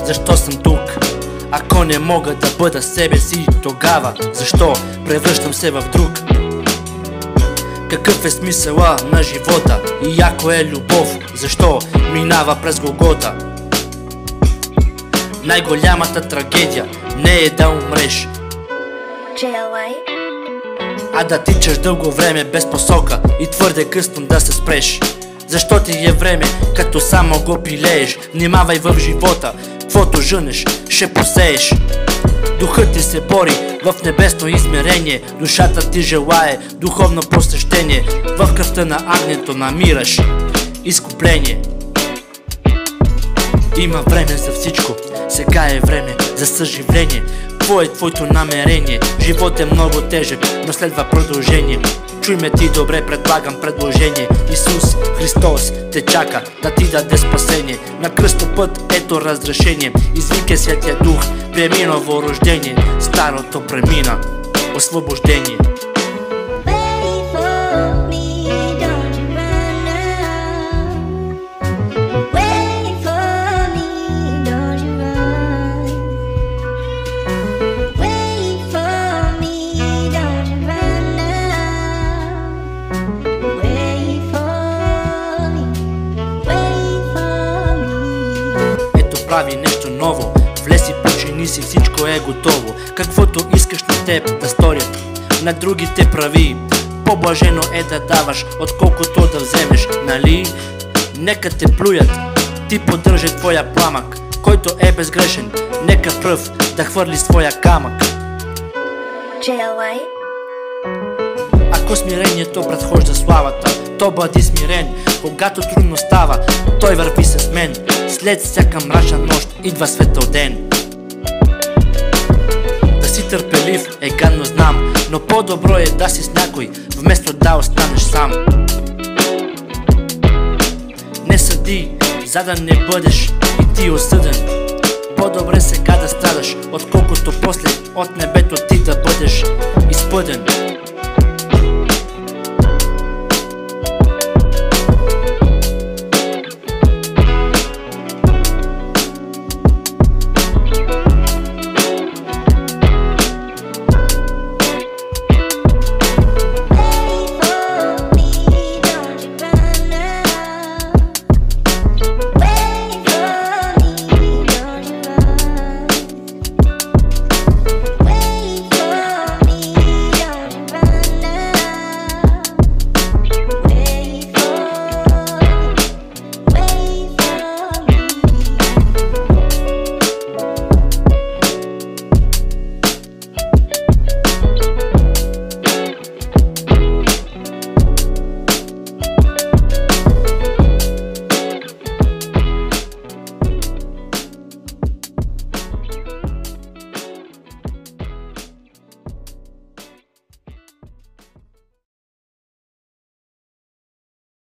защо съм тук? Ако не мога да бъда себе си, тогава защо превръщам се в друг? Какъв е смисъла на живота? И ако е любов, защо минава през Голгота? Най-голямата трагедия не е да умреш, а да тичаш дълго време без посока и твърде късно да се спреш. Защо ти е време, като само го пилееш? Внимавай в живота, каквото жънеш, ще посееш. Духът ти се бори в небесно измерение, душата ти желае духовно посещение. В кръвта на агнето намираш изкупление. Има време за всичко, сега е време за съживление. Какво е твоето намерение? Живот е много тежък, но следва продължение. Чуй ме ти добре, предлагам предложение. Исус Христос те чака да ти даде спасение. На кръстопът ето разрешение. Извикай Святия Дух, приеми ново рождение. Старото премина, освобождение. Прави нещо ново, влез и почини си, всичко е готово. Каквото искаш на теб да сторят, на другите прави. По-блажено е да даваш, отколкото да вземеш, нали? Нека те плюят, ти поддържай твоя пламък. Който е безгрешен, нека пръв да хвърли своя камък. Ако смирението предхожда славата, то бъди смирен. Когато трудно става, той върви с мен. След всяка мрачна нощ идва светъл ден. Да си търпелив е гадно, знам, но по-добро е да си с някой, вместо да останеш сам. Не съди, за да не бъдеш и ти осъден. По-добре сега да страдаш, отколкото после от небето ти да бъдеш изпъден.